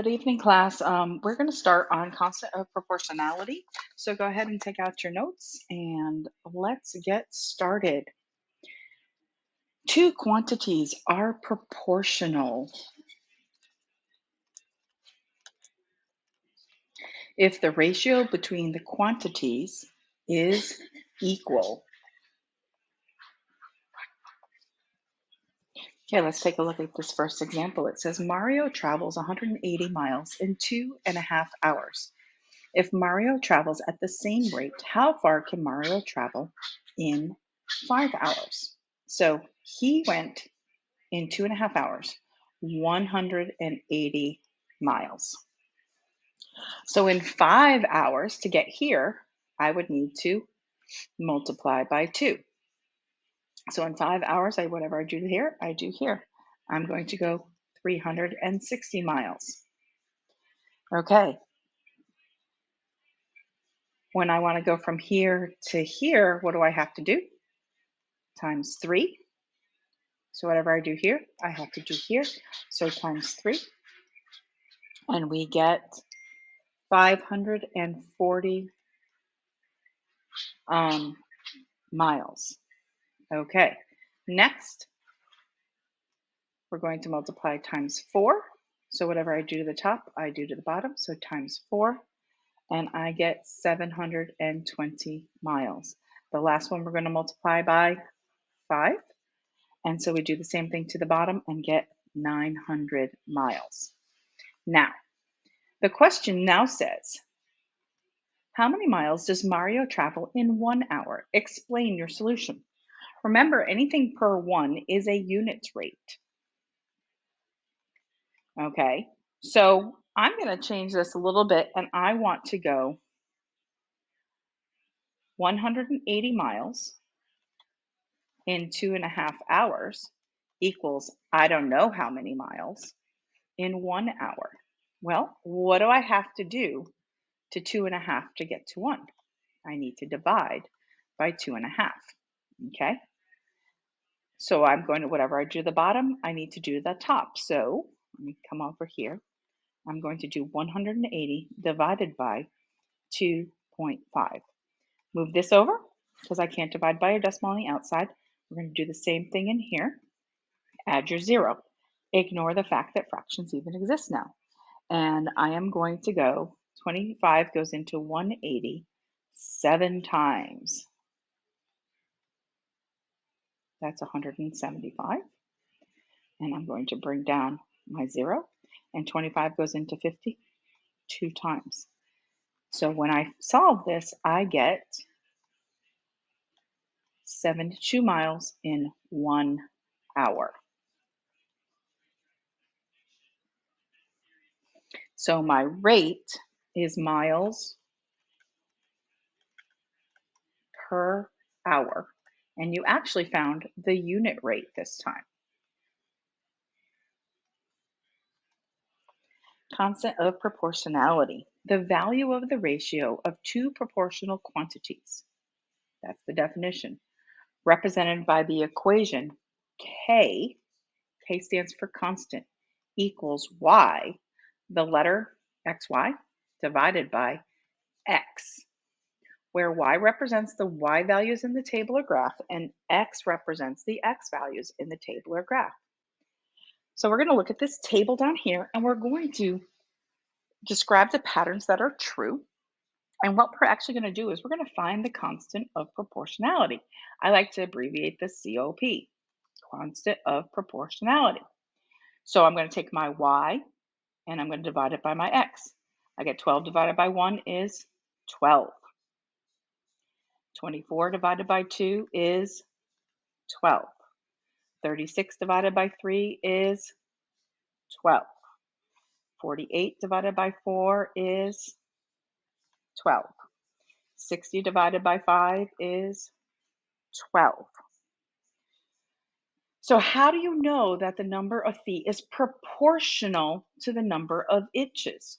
Good evening, class. We're going to start on constant of proportionality. So go ahead and take out your notes and let's get started. Two quantities are proportional if the ratio between the quantities is equal. Okay, let's take a look at this first example. It says Mario travels 180 miles in 2.5 hours. If Mario travels at the same rate, how far can Mario travel in 5 hours? So he went in 2.5 hours, 180 miles. So in 5 hours to get here, I would need to multiply by 2. So in 5 hours, whatever I do here, I do here. I'm going to go 360 miles. Okay. When I want to go from here to here, what do I have to do? Times 3. So whatever I do here, I have to do here. So times 3. And we get 540 miles. Okay. Next, we're going to multiply times 4. So whatever I do to the top, I do to the bottom. So times 4. And I get 720 miles. The last one we're going to multiply by 5. And so we do the same thing to the bottom and get 900 miles. Now, the question now says, how many miles does Mario travel in 1 hour? Explain your solution. Remember, anything per 1 is a unit rate. Okay, so I'm going to change this a little bit, and I want to go 180 miles in 2.5 hours equals I don't know how many miles in 1 hour. Well, what do I have to do to 2.5 to get to 1? I need to divide by 2.5. Okay, so I'm going to, whatever I do the bottom, I need to do the top. So let me come over here. I'm going to do 180 divided by 2.5. Move this over because I can't divide by a decimal on the outside. We're going to do the same thing in here. Add your 0. Ignore the fact that fractions even exist now. And I am going to go, 25 goes into 180 7 times. That's 175. And I'm going to bring down my 0. And 25 goes into 50 2 times. So when I solve this, I get 72 miles in 1 hour. So my rate is miles per hour. And you actually found the unit rate this time. Constant of proportionality, the value of the ratio of two proportional quantities. That's the definition. Represented by the equation K stands for constant, equals Y, the letter XY, divided by X, where Y represents the Y values in the table or graph, and X represents the X values in the table or graph. So we're going to look at this table down here, and we're going to describe the patterns that are true. And what we're actually going to do is we're going to find the constant of proportionality. I like to abbreviate this COP, constant of proportionality. So I'm going to take my Y and I'm going to divide it by my X. I get 12 divided by 1 is 12. 24 divided by 2 is 12. 36 divided by 3 is 12. 48 divided by 4 is 12. 60 divided by 5 is 12. So how do you know that the number of feet is proportional to the number of inches?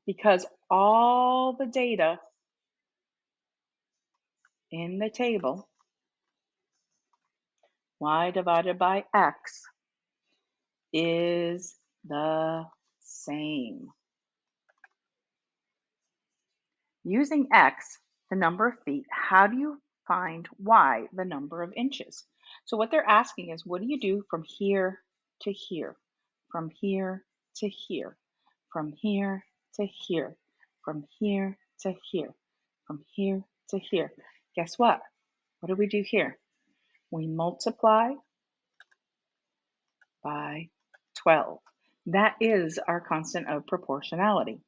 Because all the data in the table, Y divided by X, is the same. Using x, the number of feet, how do you find y, the number of inches? So what they're asking is, what do you do from here to here, from here to here, from here to here, from here to here, from here to here? Guess what? What do we do here? We multiply by 12. That is our constant of proportionality.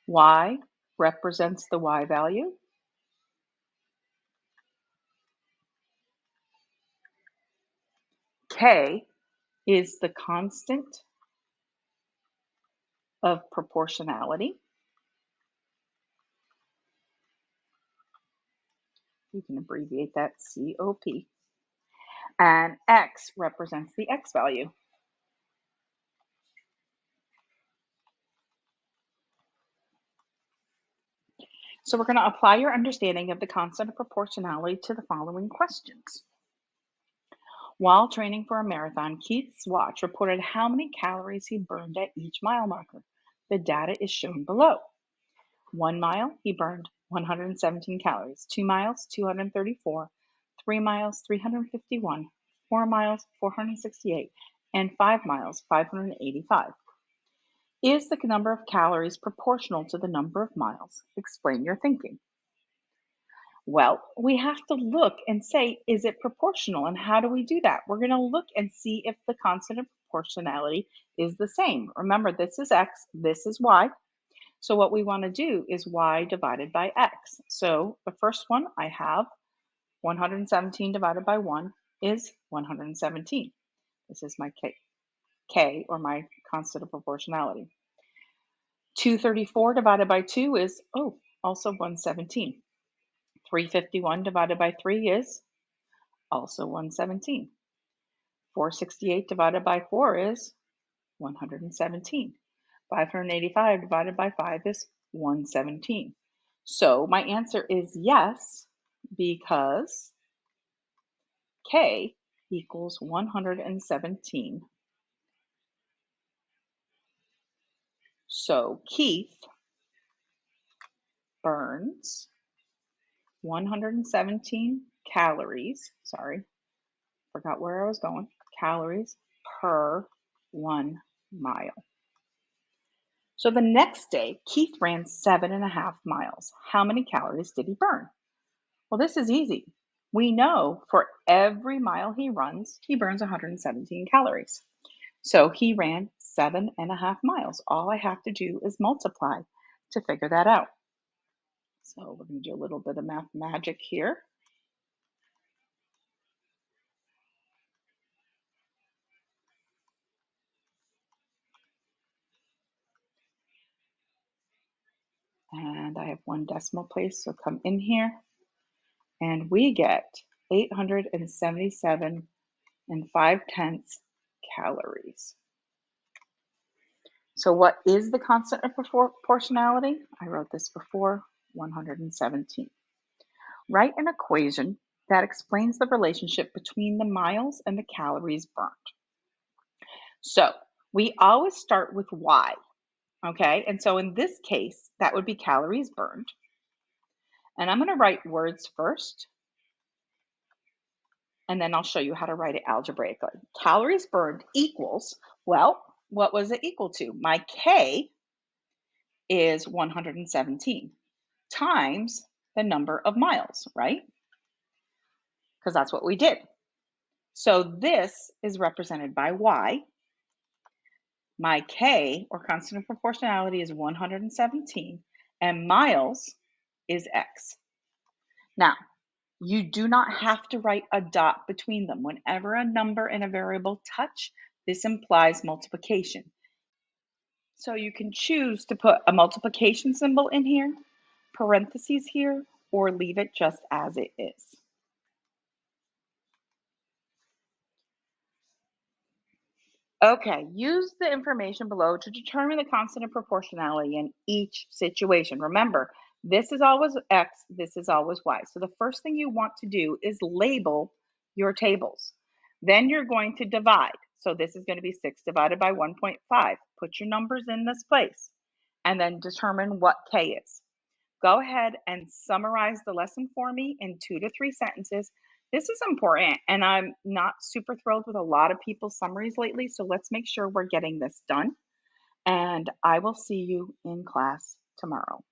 Y represents the y value. K is the constant of proportionality. You can abbreviate that COP. And X represents the X value. So we're going to apply your understanding of the constant of proportionality to the following questions. While training for a marathon, Keith's watch reported how many calories he burned at each mile marker. The data is shown below. 1 mile, he burned 117 calories. 2 miles, 234. 3 miles, 351. 4 miles, 468. And 5 miles, 585. Is the number of calories proportional to the number of miles? Explain your thinking. Well, we have to look and say, is it proportional? And how do we do that? We're going to look and see if the constant of proportionality is the same. Remember, this is x, this is y. So what we want to do is y divided by x. So the first one I have, 117 divided by 1 is 117. This is my k, or my constant of proportionality. 234 divided by 2 is, also 117. 351 divided by 3 is also 117. 468 divided by 4 is 117. 585 divided by 5 is 117. So my answer is yes, because K equals 117. So Keith burns 117 calories, forgot where I was going, calories per 1 mile. So the next day, Keith ran 7.5 miles. How many calories did he burn? Well, this is easy. We know for every mile he runs, he burns 117 calories. So he ran 7.5 miles. All I have to do is multiply to figure that out. So we're going to do a little bit of math magic here. And I have one decimal place, so come in here. And we get 877 and 5/10 calories. So what is the constant of proportionality? I wrote this before, 117. Write an equation that explains the relationship between the miles and the calories burned. So we always start with y, okay? And so in this case, that would be calories burned. And I'm going to write words first, and then I'll show you how to write it algebraically. Calories burned equals, well, what was it equal to? My K is 117 times the number of miles, right? Because that's what we did. So this is represented by Y. My K, or constant of proportionality, is 117, and miles is X. Now, you do not have to write a dot between them. Whenever a number and a variable touch, this implies multiplication. So you can choose to put a multiplication symbol in here, parentheses here, or leave it just as it is. Okay, use the information below to determine the constant of proportionality in each situation. Remember, This is always X, this is always Y. So the first thing you want to do is label your tables. Then you're going to divide. So this is going to be 6 divided by 1.5. Put your numbers in this place and then determine what K is. Go ahead and summarize the lesson for me in 2 to 3 sentences. This is important, and I'm not super thrilled with a lot of people's summaries lately, so let's make sure we're getting this done. And I will see you in class tomorrow.